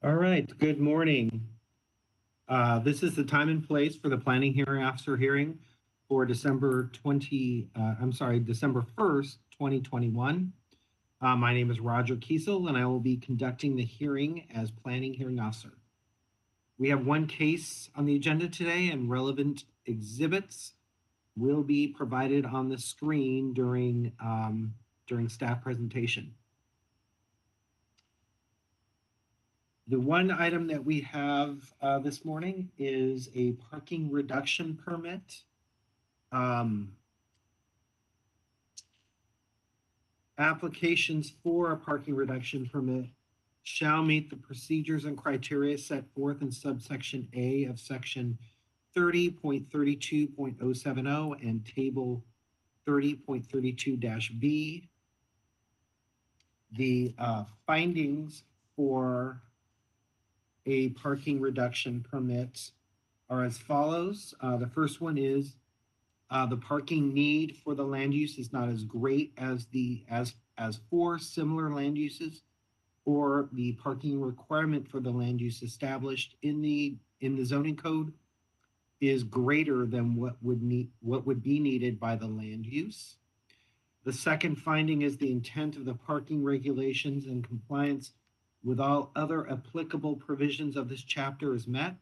All right, good morning. This is the time and place for the planning hearing officer hearing for December 1st, 2021. My name is Roger Kiesel, and I will be conducting the hearing as planning hearing officer. We have one case on the agenda today, and relevant exhibits will be provided on the screen during staff presentation. The one item that we have this morning is a parking reduction permit. Applications for a parking reduction permit shall meet the procedures and criteria set forth in subsection A of section 30.32.070 and table 30.32-B. The findings for a parking reduction permit are as follows. The first one is the parking need for the land use is not as great as for similar land uses, or the parking requirement for the land use established in the zoning code is greater than what would be needed by the land use. The second finding is the intent of the parking regulations and compliance with all other applicable provisions of this chapter is met.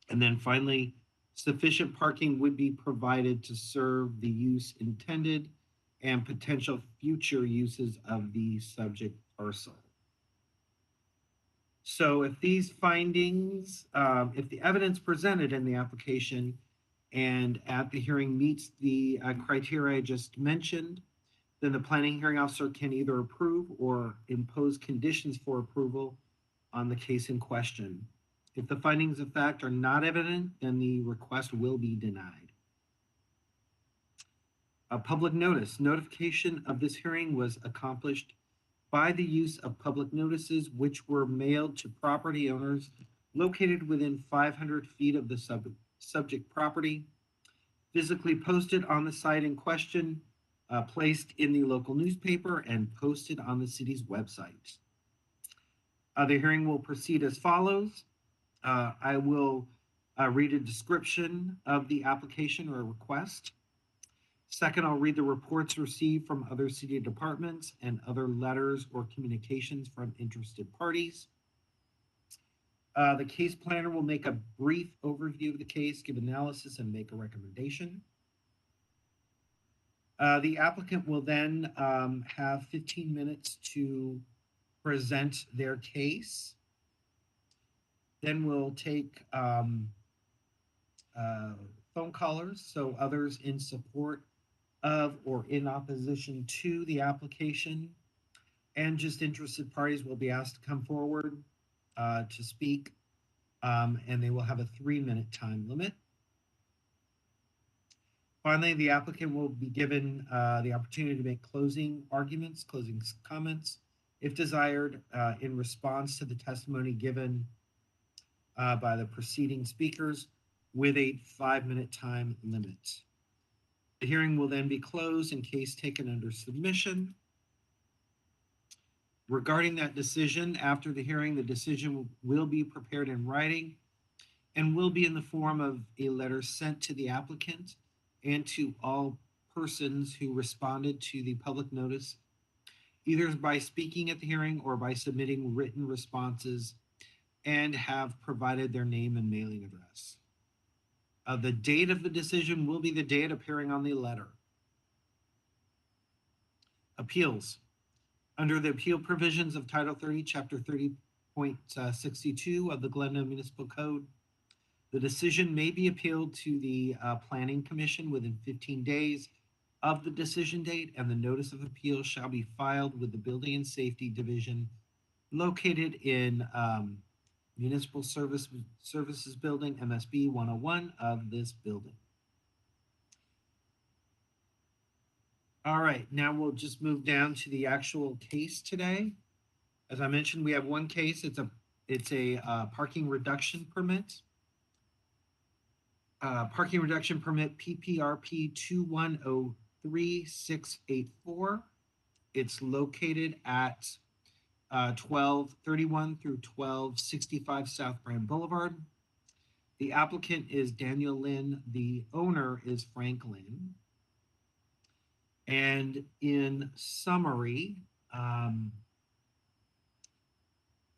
And then finally, sufficient parking would be provided to serve the use intended and potential future uses of the subject parcel. So if these findings, if the evidence presented in the application and at the hearing meets the criteria I just mentioned, then the planning hearing officer can either approve or impose conditions for approval on the case in question. If the findings of fact are not evident, then the request will be denied. A public notice. Notification of this hearing was accomplished by the use of public notices, which were mailed to property owners located within 500 feet of the subject property, physically posted on the site in question, placed in the local newspaper, and posted on the city's website. The hearing will proceed as follows. I will read a description of the application or request. Second, I'll read the reports received from other city departments and other letters or communications from interested parties. The case planner will make a brief overview of the case, give analysis, and make a recommendation. The applicant will then have 15 minutes to present their case. Then we'll take phone callers, so others in support of or in opposition to the application, and just interested parties will be asked to come forward to speak, and they will have a 3-minute time limit. Finally, the applicant will be given the opportunity to make closing arguments, closing comments, if desired, in response to the testimony given by the preceding speakers, with a 5-minute time limit. The hearing will then be closed and case taken under submission. Regarding that decision, after the hearing, the decision will be prepared in writing and will be in the form of a letter sent to the applicant and to all persons who responded to the public notice, either by speaking at the hearing or by submitting written responses and have provided their name and mailing address. The date of the decision will be the date appearing on the letter. Appeals. Under the appeal provisions of Title 30, Chapter 30.62 of the Glendale Municipal Code, the decision may be appealed to the Planning Commission within 15 days of the decision date, and the notice of appeal shall be filed with the Building and Safety Division located in Municipal Services Building, MSB 101 of this building. All right, now we'll just move down to the actual case today. As I mentioned, we have one case. It's a parking reduction permit. Parking reduction permit PPRP 2103-684. It's located at 1231 through 1265 South Brand Boulevard. The applicant is Daniel Lynn. The owner is Frank Lynn. And in summary,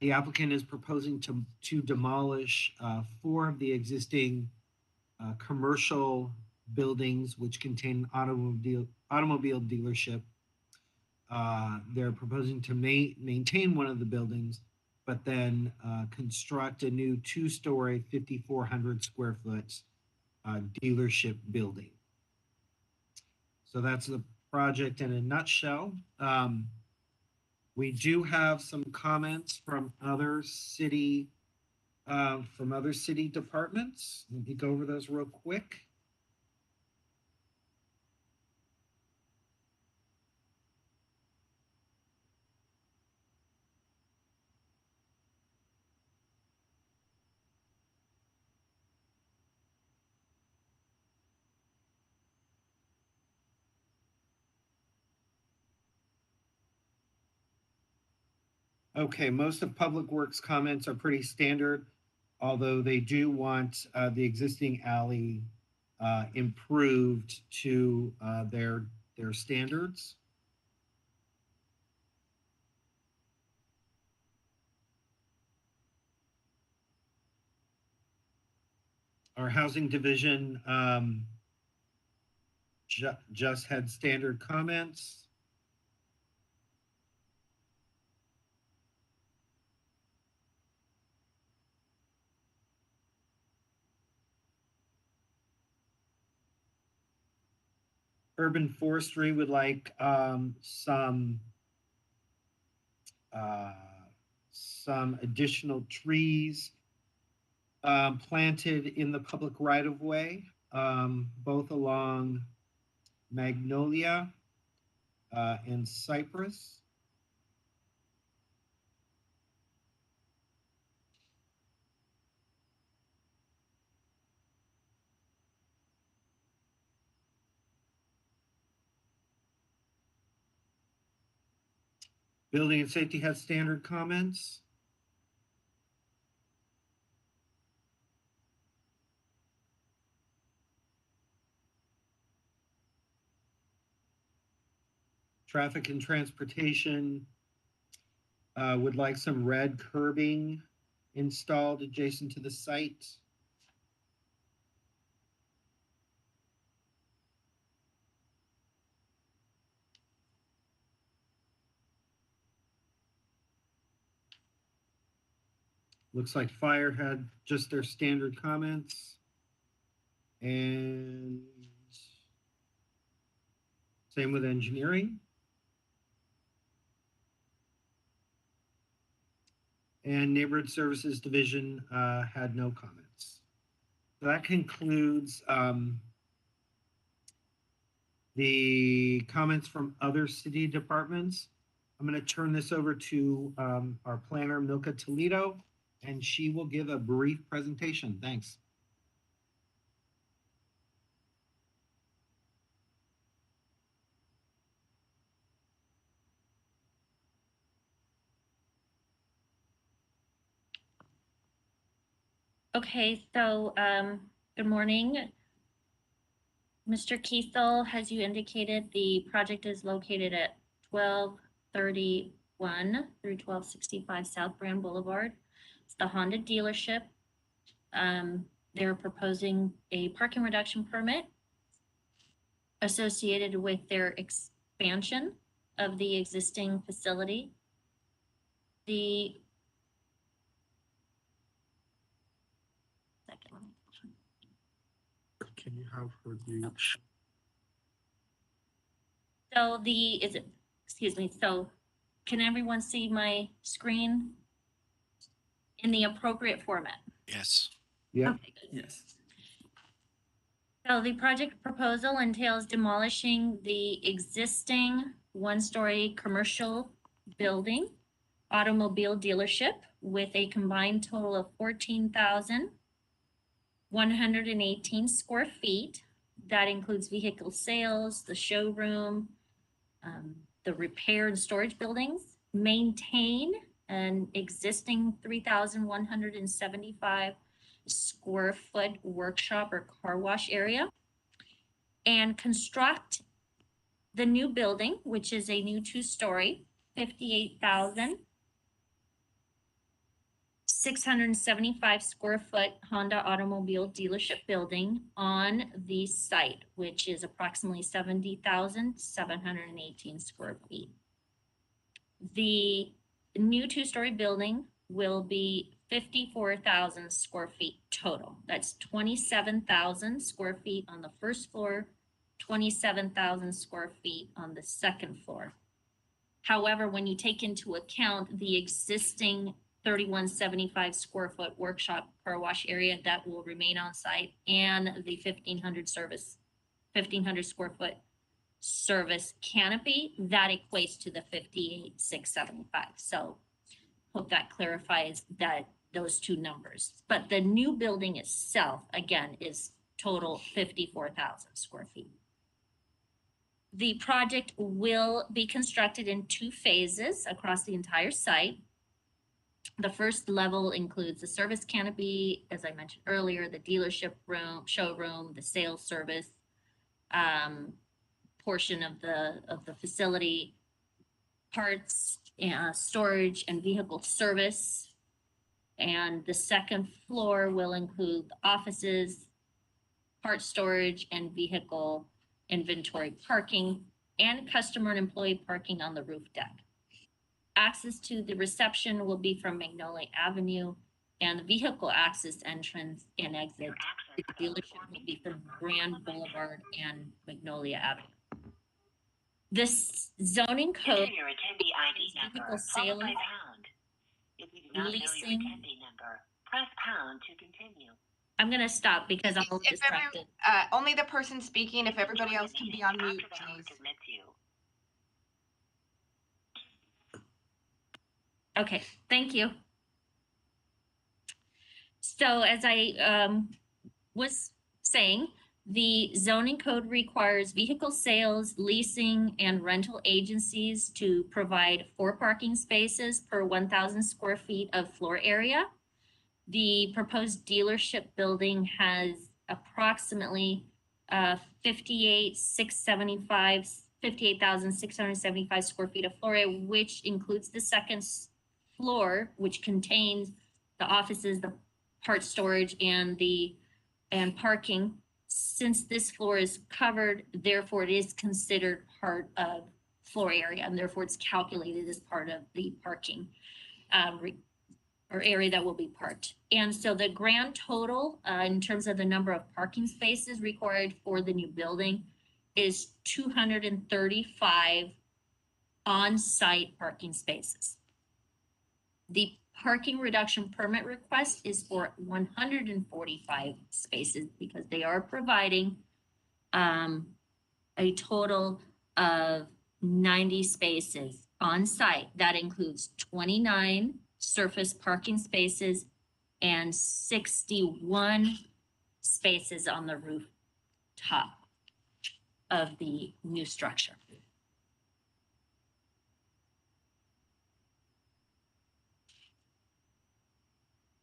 the applicant is proposing to demolish 4 of the existing commercial buildings which contain automobile dealership. They're proposing to maintain one of the buildings, but then construct a new 2-story, 5,400 square foot dealership building. So that's the project in a nutshell. We do have some comments from other city departments. Let me go over those real quick. Okay, most of Public Works comments are pretty standard, although they do want the existing alley improved to their standards. Our housing division just had standard comments. Urban Forestry would like some additional trees planted in the public right-of-way, both along Magnolia and Cypress. Building and Safety has standard comments. Traffic and Transportation would like some red curbing installed adjacent to the site. Looks like Fire had just their standard comments. And same with Engineering. And Neighborhood Services Division had no comments. So that concludes the comments from other city departments. I'm going to turn this over to our planner, Milka Toledo, and she will give a brief presentation. Thanks. Okay, so good morning. Mr. Kiesel, as you indicated, the project is located at 1231 through 1265 South Brand Boulevard. It's the Honda dealership. They're proposing a parking reduction permit associated with their expansion of the existing facility. Can you have her view? So so can everyone see my screen in the appropriate format? Yes. Yeah. Okay, good. Yes. So the project proposal entails demolishing the existing 1-story commercial building, automobile dealership with a combined total of 14,118 square feet. That includes vehicle sales, the showroom, the repair and storage buildings, maintain an existing 3,175 square foot workshop or car wash area, and construct the new building, which is a new two-story, 58,675 square foot Honda automobile dealership building on the site, which is approximately 70,718 square feet. The new two-story building will be 54,000 square feet total. That's 27,000 square feet on the first floor, 27,000 square feet on the second floor. However, when you take into account the existing 3,175 square foot workshop car wash area that will remain on site and the 1,500 square foot service canopy, that equates to the 58,675. So hope that clarifies that those two numbers. But the new building itself, again, is total 54,000 square feet. The project will be constructed in 2 phases across the entire site. The first level includes the service canopy, as I mentioned earlier, the dealership room, showroom, the sales service portion of the facility, parts, storage, and vehicle service. And the second floor will include the offices, part storage, and vehicle inventory parking, and customer and employee parking on the roof deck. Access to the reception will be from Magnolia Avenue, and the vehicle access entrance and exit to the dealership will be from Grand Boulevard and Magnolia Avenue. This zoning code Enter your attendee ID number, followed by pound. If you do not know your leasing. attendee number, press pound to continue. I'm gonna stop because I'm If distracted. only the person speaking, if everybody else can be on mute, please. Okay, thank you. So as I was saying, the zoning code requires vehicle sales, leasing, and rental agencies to provide 4 parking spaces per 1,000 square feet of floor area. The proposed dealership building has approximately 58,675 square feet of floor area, which includes the second floor, which contains the offices, the part storage, and parking. Since this floor is covered, therefore it is considered part of floor area, and therefore it's calculated as part of the parking or area that will be parked. And so the grand total in terms of the number of parking spaces required for the new building is 235 on-site parking spaces. The parking reduction permit request is for 145 spaces because they are providing a total of 90 spaces on site. That includes 29 surface parking spaces and 61 spaces on the rooftop of the new structure.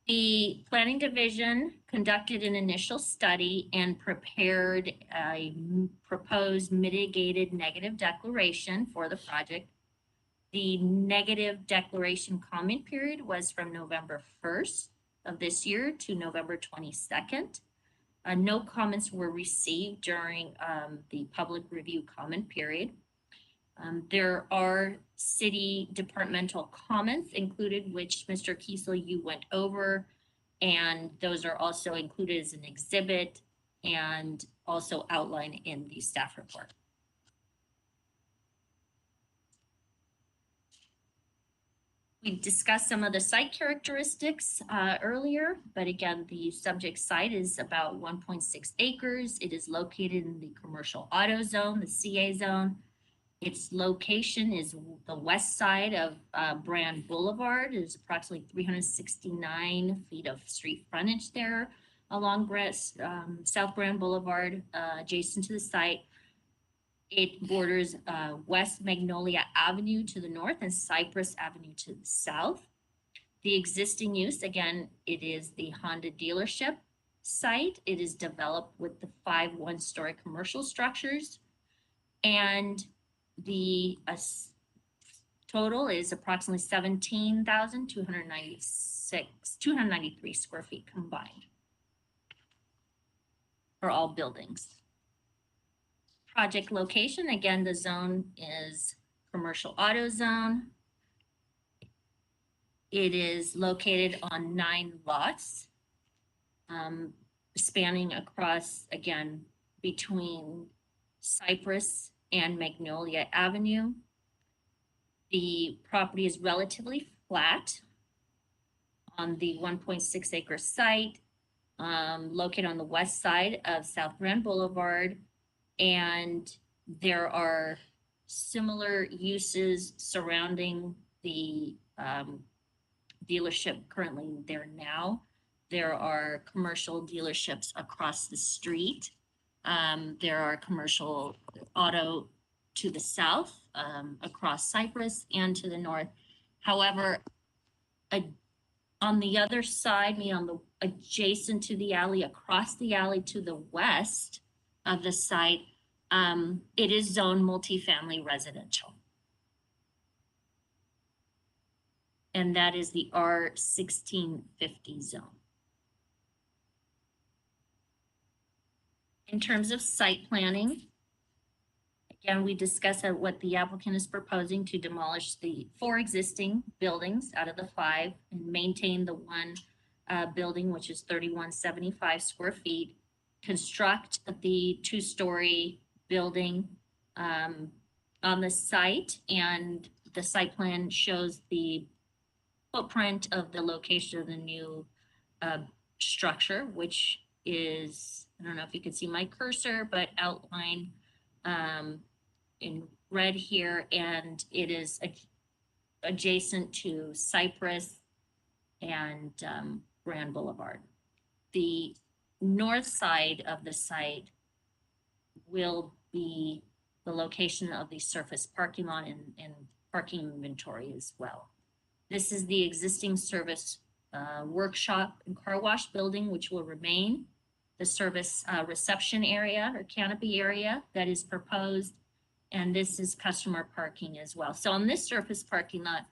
The planning division conducted an initial study and prepared a proposed mitigated negative declaration for the project. The negative declaration comment period was from November 1st of this year to November 22nd. No comments were received during the public review comment period. There are city departmental comments included, which Mr. Kiesel, you went over, and those are also included as an exhibit and also outlined in the staff report. We discussed some of the site characteristics earlier, but again, the subject site is about 1.6 acres. It is located in the commercial auto zone, the CA zone. Its location is the west side of Brand Boulevard. There's approximately 369 feet of street frontage there along South Brand Boulevard, adjacent to the site. It borders West Magnolia Avenue to the north and Cypress Avenue to the south. The existing use, again, it is the Honda dealership site. It is developed with the 5 one-story commercial structures. And the total is approximately 293 square feet combined for all buildings. Project location, again, the zone is commercial auto zone. It is located on 9 lots, spanning across, again, between Cypress and Magnolia Avenue. The property is relatively flat on the 1.6 acre site, located on the west side of South Grand Boulevard. And there are similar uses surrounding the dealership currently there now. There are commercial dealerships across the street. There are commercial auto to the south, across Cypress and to the north. However, on the other side, meaning on the adjacent to the alley, across the alley to the west of the site, it is zoned multifamily residential. And that is the R1650 zone. In terms of site planning, again, we discussed what the applicant is proposing to demolish the 4 existing buildings out of the 5 and maintain the 1 building, which is 3175 square feet, construct the 2-story building on the site, and the site plan shows the footprint of the location of the new structure, which is, I don't know if you can see my cursor, but outlined in red here, and it is adjacent to Cypress and Grand Boulevard. The north side of the site will be the location of the surface parking lot and parking inventory as well. This is the existing service workshop and car wash building, which will remain. The service reception area or canopy area that is proposed, and this is customer parking as well. So on this surface parking lot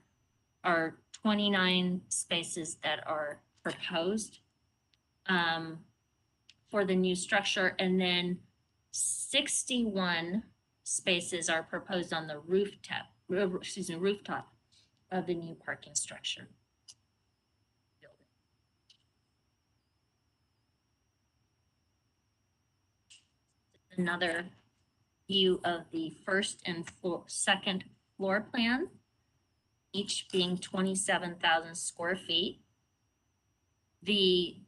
are 29 spaces that are proposed for the new structure, and then 61 spaces are proposed on the rooftop of the new parking structure. Another view of the first and second floor plan, each being 27,000 square feet. The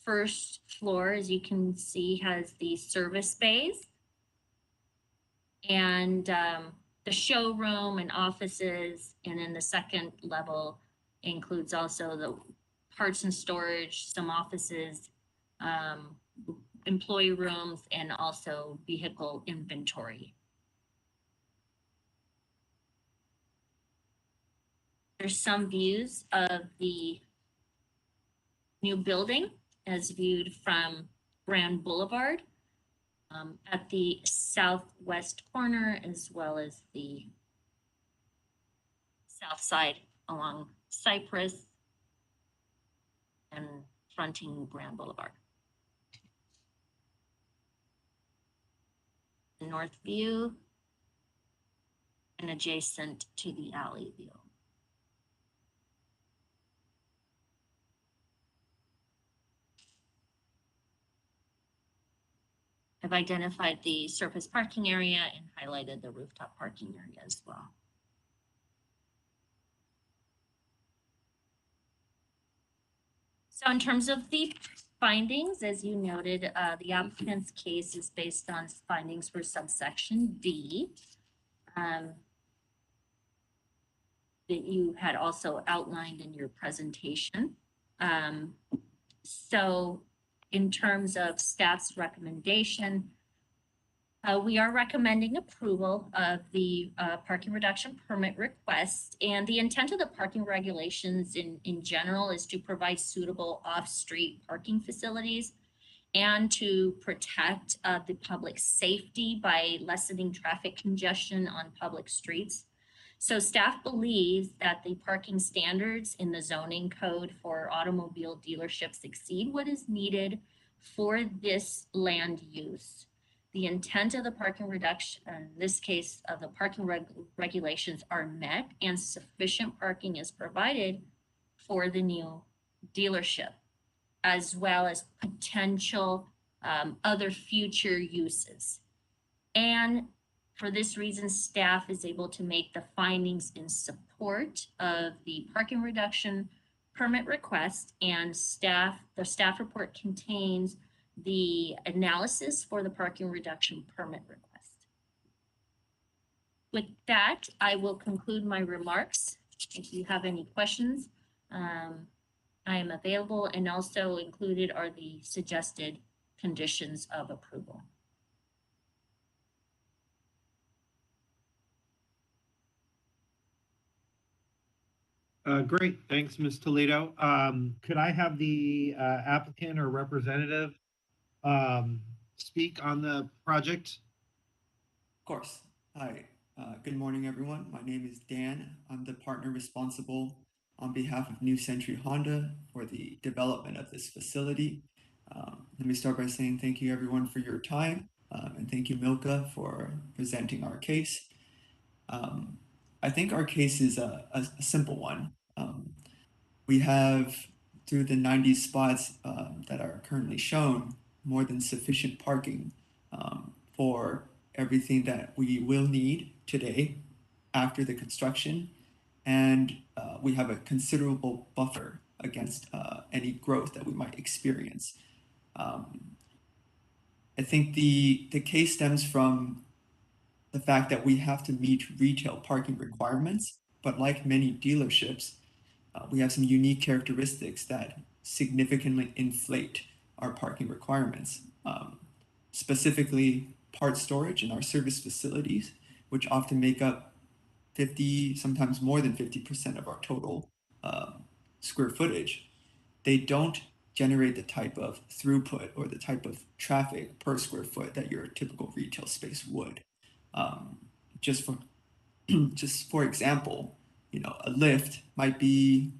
first floor, as you can see, has the service bays and the showroom and offices, and then the second level includes also the parts and storage, some offices, employee rooms, and also vehicle inventory. There's some views of the new building as viewed from Grand Boulevard at the southwest corner, as well as the south side along Cypress and fronting Grand Boulevard. The north view and adjacent to the alley view. I've identified the surface parking area and highlighted the rooftop parking area as well. So in terms of the findings, as you noted, the applicant's case is based on findings for subsection D that you had also outlined in your presentation. So in terms of staff's recommendation, We are recommending approval of the parking reduction permit request. And the intent of the parking regulations in general is to provide suitable off-street parking facilities and to protect the public safety by lessening traffic congestion on public streets. So staff believes that the parking standards in the zoning code for automobile dealerships exceed what is needed for this land use. The intent of the parking reduction, in this case of the parking regulations, are met and sufficient parking is provided for the new dealership, as well as potential other future uses. And for this reason, staff is able to make the findings in support of the parking reduction permit request, and the staff report contains the analysis for the parking reduction permit request. With that, I will conclude my remarks. If you have any questions, I am available, and also included are the suggested conditions of approval. Great, thanks, Ms. Toledo. Could I have the applicant or representative speak on the project? Of course. Hi, good morning, everyone. My name is Dan. I'm the partner responsible on behalf of New Century Honda for the development of this facility. Let me start by saying thank you, everyone, for your time, and thank you, Milka, for presenting our case. I think our case is a simple one. We have, through the 90 spots that are currently shown, more than sufficient parking for everything that we will need today after the construction. And we have a considerable buffer against any growth that we might experience. I think the case stems from the fact that we have to meet retail parking requirements, but like many dealerships, we have some unique characteristics that significantly inflate our parking requirements. Specifically, part storage in our service facilities, which often make up 50, sometimes more than 50% of our total square footage. They don't generate the type of throughput or the type of traffic per square foot that your typical retail space would. Just for example, a lift might be,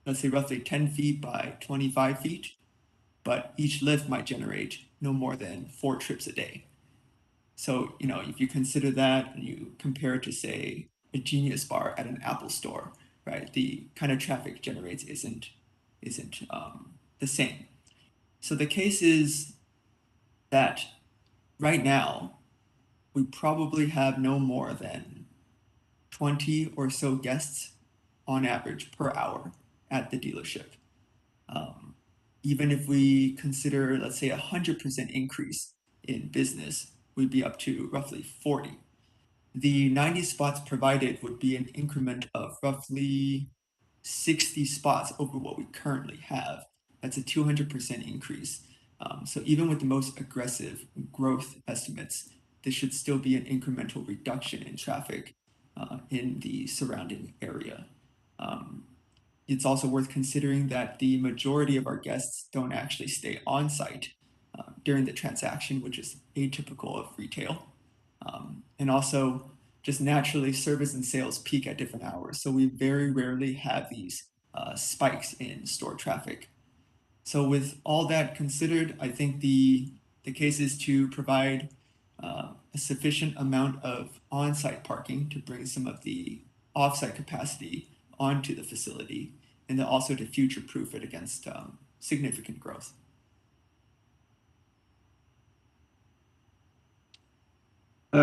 let's say, roughly 10 feet by 25 feet, but each lift might generate no more than 4 trips a day. So, if you consider that and you compare it to, say, a Genius bar at an Apple store, right, the kind of traffic generates isn't the same. So the case is that right now, we probably have no more than 20 or so guests on average per hour at the dealership. Even if we consider, let's say, 100% increase in business, we'd be up to roughly 40. The 90 spots provided would be an increment of roughly 60 spots over what we currently have. That's a 200% increase. So even with the most aggressive growth estimates, this should still be an incremental reduction in traffic in the surrounding area. It's also worth considering that the majority of our guests don't actually stay on site during the transaction, which is atypical of retail. And also, just naturally, service and sales peak at different hours. So we very rarely have these spikes in store traffic. So with all that considered, I think the case is to provide a sufficient amount of on-site parking to bring some of the off-site capacity onto the facility, and then also to future-proof it against significant growth.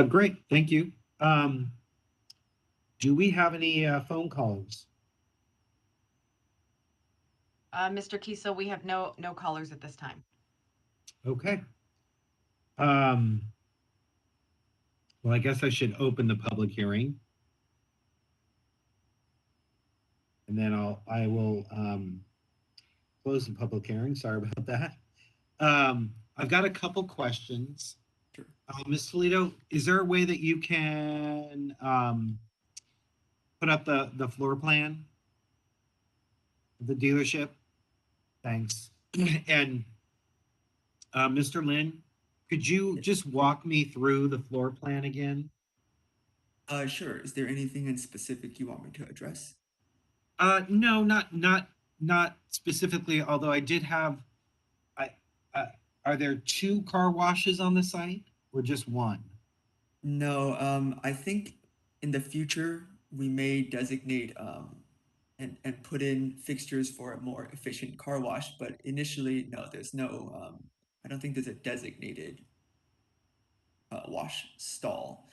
Great, thank you. Do we have any phone calls? Mr. Kiesel, we have no callers at this time. Okay. Well, I guess I should open the public hearing. And then I will close the public hearing. Sorry about that. I've got a couple questions. Sure. Ms. Toledo, is there a way that you can put up the floor plan of the dealership? Thanks. And Mr. Lin, could you just walk me through the floor plan again? Sure. Is there anything in specific you want me to address? No, not specifically. Although I did have, I are there two car washes on the site or just one? No, I think in the future we may designate and put in fixtures for a more efficient car wash, but initially, no, there's no, I don't think there's a designated wash stall.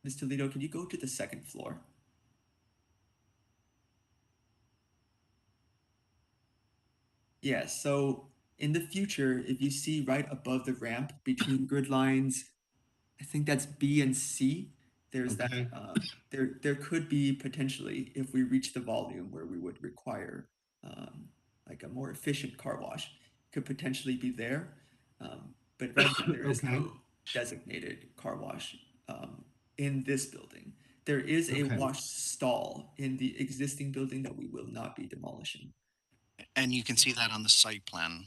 Ms. Toledo, can you go to the second floor? Yeah, so in the future, if you see right above the ramp between grid lines, I think that's B and C. There's that Okay. there could be potentially, if we reach the volume where we would require like a more efficient car wash, could potentially be there. But right now there is Okay. no designated car wash in this building. There is a Okay. wash stall in the existing building that we will not be demolishing. And you can see that on the site plan.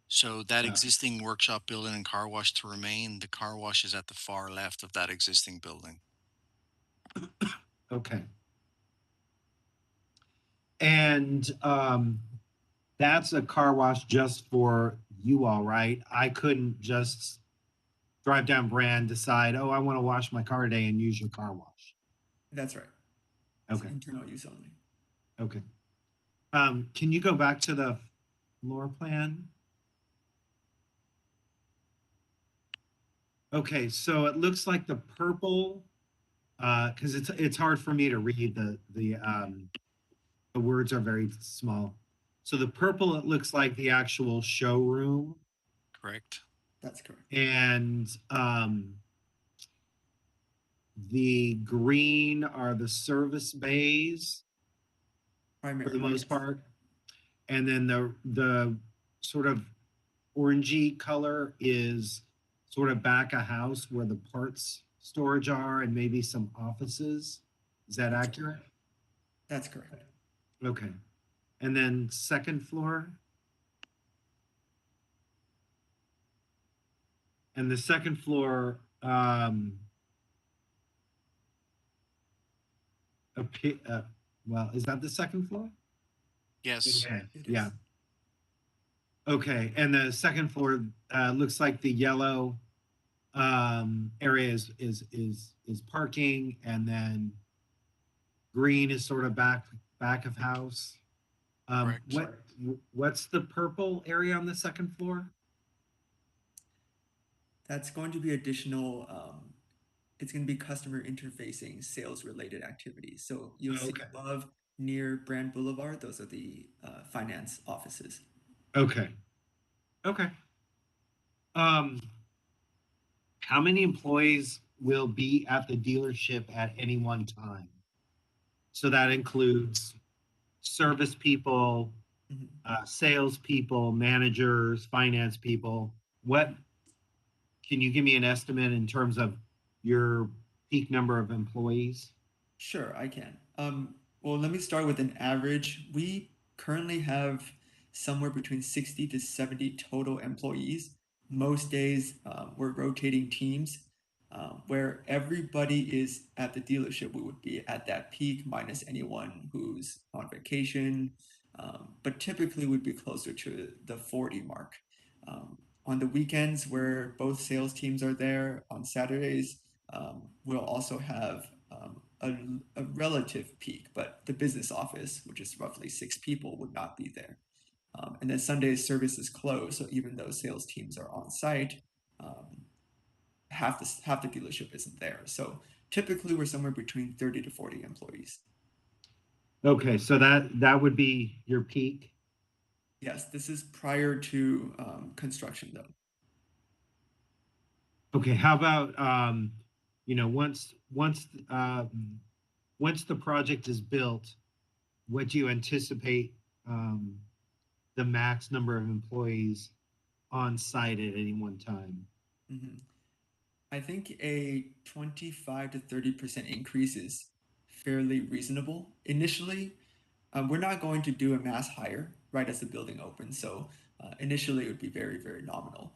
So that Yeah. existing workshop building and car wash to remain, the car wash is at the far left of that existing building. Okay. And that's a car wash just for you all, right? I couldn't just drive down Brand, decide, oh, I want to wash my car today and use your car wash. That's right. It's Okay. internal use only. Okay. Can you go back to the floor plan? Okay, so it looks like the purple, because it's hard for me to read the words are very small. So the purple, it looks like the actual showroom, Correct? That's correct. and the green are the service bays for the Primarily, most yes. part, and then the sort of orangey color is sort of back a house where the parts storage are and maybe some offices. Is that That's right. accurate? That's correct. Okay. And then second floor? And the second floor, well, is that the second floor? Yes. Okay, It yeah. is. Okay, and the second floor looks like the yellow area is parking, and then green is sort of back of house. Correct. What's the purple area on the second floor? That's going to be additional, it's going to be customer interfacing, sales related activities. So you'll see Okay. above near Brand Boulevard, those are the finance offices. Okay. Okay. Um, how many employees will be at the dealership at any one time? So that includes service people, Mhm. sales people, managers, finance people. What can you give me an estimate in terms of your peak number of employees? Sure, I can. Well, let me start with an average. We currently have somewhere between 60 to 70 total employees. Most days, we're rotating teams where everybody is at the dealership. We would be at that peak minus anyone who's on vacation. But typically, we'd be closer to the 40 mark. On the weekends, where both sales teams are there, on Saturdays, we'll also have a relative peak, but the business office, which is roughly 6 people, would not be there. And then Sundays service is closed, so even though sales teams are on site, half the dealership isn't there. So typically we're somewhere between 30 to 40 employees. Okay, so that would be your peak. Yes, this is prior to construction though. Okay, how about once the project is built, what do you anticipate the max number of employees on site at any one time? Mhm. I think a 25 to 30% increase is fairly reasonable. Initially, we're not going to do a mass hire right as the building opens, so initially it would be very, very nominal.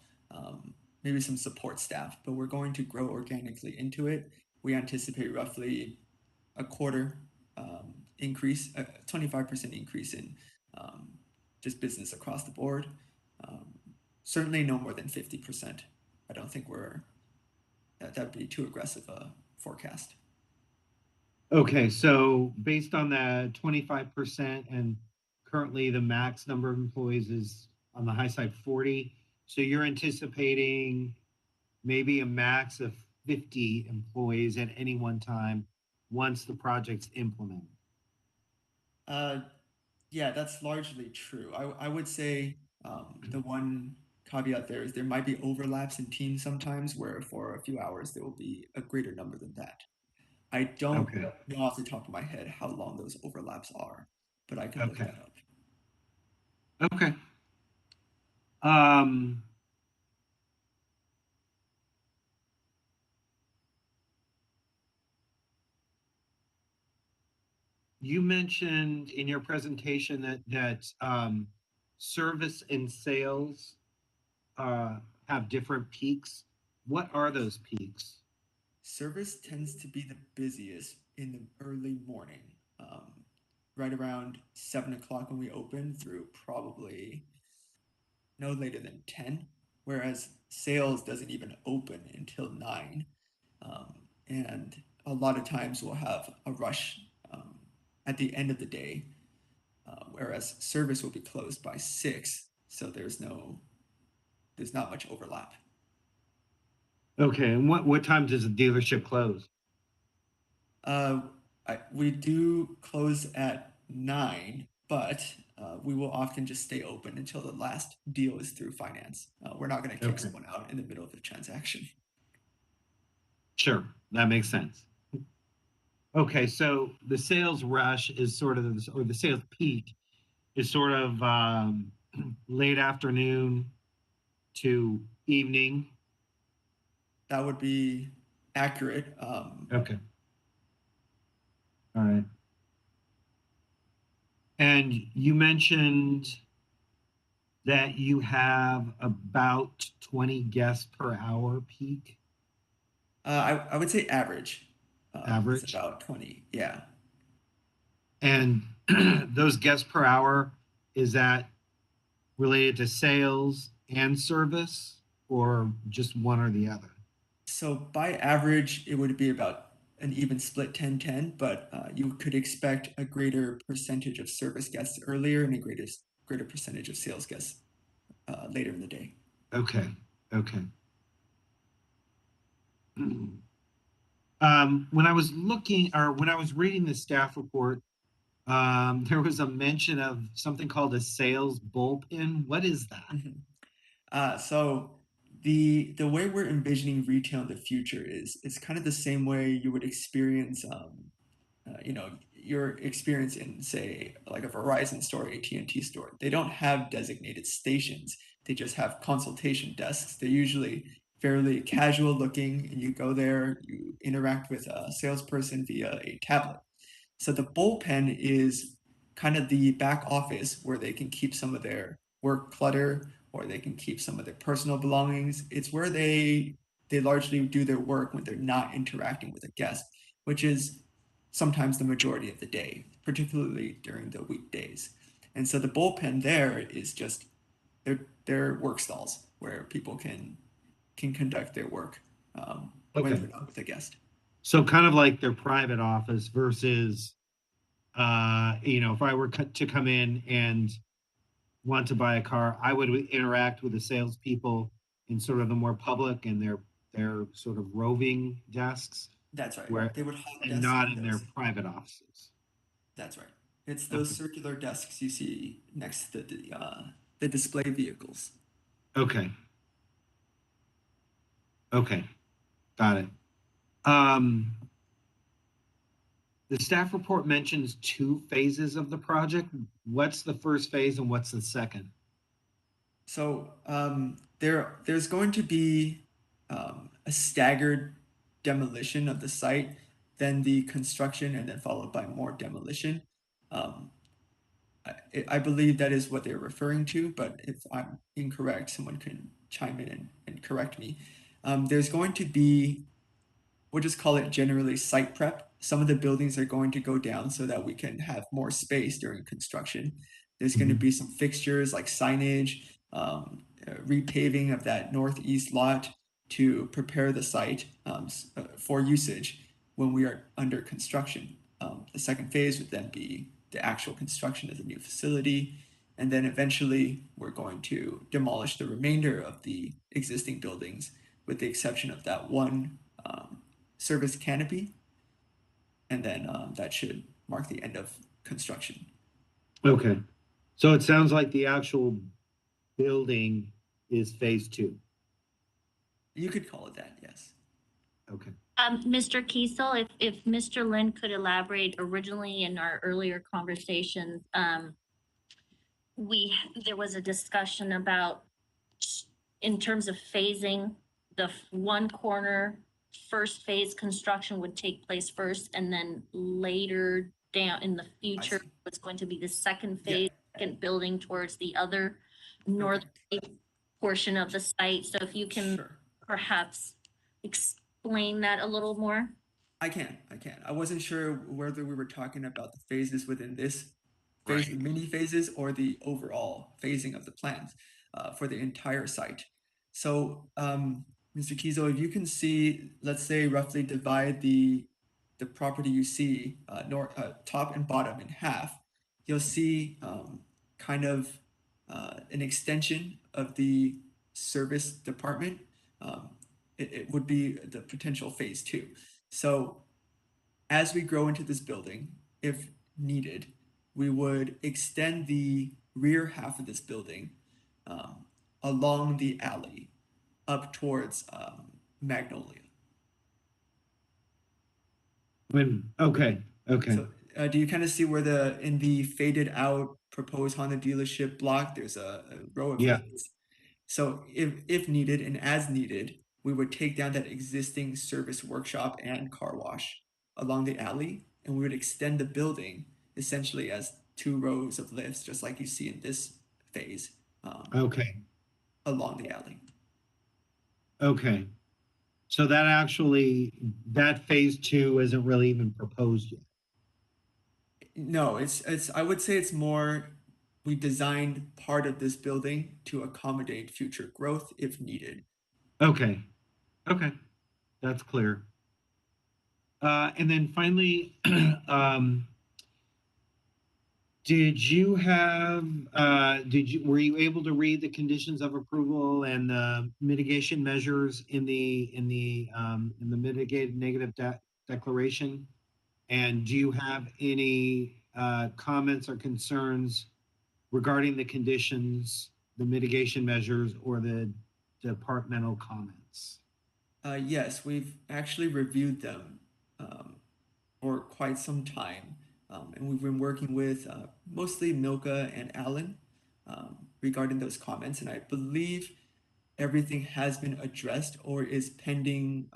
Maybe some support staff, but we're going to grow organically into it. We anticipate roughly a quarter increase, a 25% increase in um, just business across the board. Um, Certainly no more than 50%. I don't think that'd be too aggressive a forecast. Okay, so based on that 25% and currently the max number of employees is on the high side 40. So you're anticipating maybe a max of 50 employees at any one time once the project's implemented. Uh, yeah, that's largely true. I would say the one caveat there is there might be overlaps in teams sometimes where for a few hours there will be a greater number than that. I don't Okay. know off the top of my head how long those overlaps are, but I can look Okay. that up. Okay. Um, you mentioned in your presentation that service and sales uh, have different peaks. What are those peaks? Service tends to be the busiest in the early morning, right around 7 o'clock when we open through probably no later than 10, whereas sales doesn't even open until 9. Um, and a lot of times we'll have a rush at the end of the day, whereas service will be closed by 6. So there's not much overlap. Okay, and what time does the dealership close? Uh, we do close at 9, but we will often just stay open until the last deal is through finance. We're not going to kick Okay, someone out in the middle of the transaction. sure, that makes sense. Okay, so the sales rush is sort of, or the sales peak is sort of late afternoon to evening. That would be accurate. Okay, all right. And you mentioned that you have about 20 guests per hour peak I would say average is average. about 20. Yeah. And those guests per hour, is that related to sales and service or just one or the other? So by average, it would be about an even split 10-10, but you could expect a greater percentage of service guests earlier and a greater percentage of sales guests later in the day. Okay, okay. When I was looking or when I was reading the staff report, there was a mention of something called a sales bullpen. What is that? Mhm. So the way we're envisioning retail in the future is kind of the same way you would experience your experience in say like a Verizon store, AT&T store. They don't have designated stations. They just have consultation desks. They're usually fairly casual looking, and you go there, you interact with a salesperson via a tablet. So the bullpen is kind of the back office where they can keep some of their work clutter or they can keep some of their personal belongings. It's where they largely do their work when they're not interacting with a guest, which is sometimes the majority of the day, particularly during the weekdays. And so the bullpen there is just their work stalls where people can conduct their work when Okay. they're not with a guest. So kind of like their private office versus, if I were to come in and want to buy a car, I would interact with the salespeople in sort of the more public and their sort of roving desks, That's right. where They would hot and desk not in in their those. private offices. That's right. It's those Okay. circular desks you see next to the display vehicles. Okay. Okay. Got it. Um, The staff report mentions 2 phases of the project. What's the first phase and what's the second? So there's going to be a staggered demolition of the site, then the construction, and then followed by more demolition. Um, I believe that is what they're referring to, but if I'm incorrect, someone can chime in and correct me. There's going to be, we'll just call it generally site prep. Some of the buildings are going to go down so that we can have more space during construction. There's going to be some fixtures like signage, repaving of that northeast lot to prepare the site for usage when we are under construction. The second phase would then be the actual construction of the new facility. And then eventually we're going to demolish the remainder of the existing buildings with the exception of that one service canopy, and then that should mark the end of construction. Okay. So it sounds like the actual building is phase 2. You could call it that, yes. Okay. Mr. Kiesel, if Mr. Lin could elaborate, originally in our earlier conversations, there was a discussion about in terms of phasing, the one corner, first phase construction would take place first, and then later down in the future, see. it's going to be the second Yeah. phase, second building towards the other north portion of the site. So if you can Sure. perhaps explain that a little more. I can. I wasn't sure whether we were talking about the phases within this phase, Right. the mini phases, or the overall phasing of the plans for the entire site. So, Mr. Kiesel, if you can see, let's say roughly divide the property you see top and bottom in half, you'll see kind of an extension of the service department. Um, it would be the potential phase 2. So as we grow into this building, if needed, we would extend the rear half of this building along the alley up towards Magnolia. Okay. So do you kind of see where in the faded out proposed Honda dealership block, there's a row of Yeah. lanes. So if needed and as needed, we would take down that existing service workshop and car wash along the alley, and we would extend the building essentially as 2 rows of lifts, just like you see in this phase, Okay. along the alley. Okay. So that phase 2 isn't really even proposed yet. No, I would say it's more we designed part of this building to accommodate future growth if needed. Okay. That's clear. And then finally, were you able to read the conditions of approval and the mitigation measures in the mitigated negative declaration? And do you have any comments or concerns regarding the conditions, the mitigation measures, or the departmental comments? Yes, we've actually reviewed them for quite some time, and we've been working with mostly Milka and Alan regarding those comments, and I believe everything has been addressed or is pending.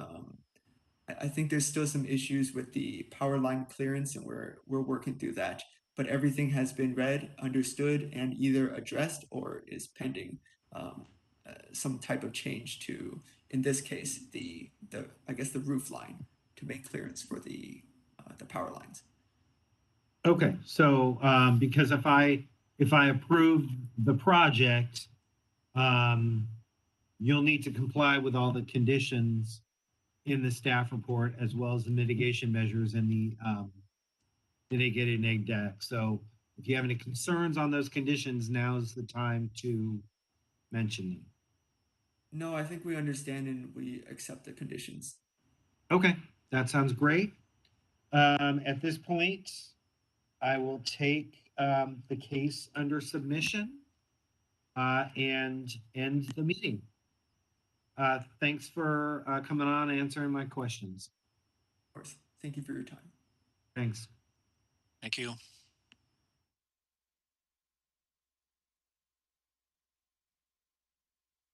I think there's still some issues with the power line clearance, and we're working through that. But everything has been read, understood, and either addressed or is pending some type of change to, in this case, the I guess the roof line to make clearance for the power lines. Okay, so because if I approve the project, you'll need to comply with all the conditions in the staff report as well as the mitigation measures in the mitigated neg deck. So if you have any concerns on those conditions, now's the time to mention them. No, I think we understand and we accept the conditions. Okay, that sounds great. At this point, I will take the case under submission and end the meeting. Thanks for coming on and answering my questions. Of course. Thank you for your time. Thanks. Thank you.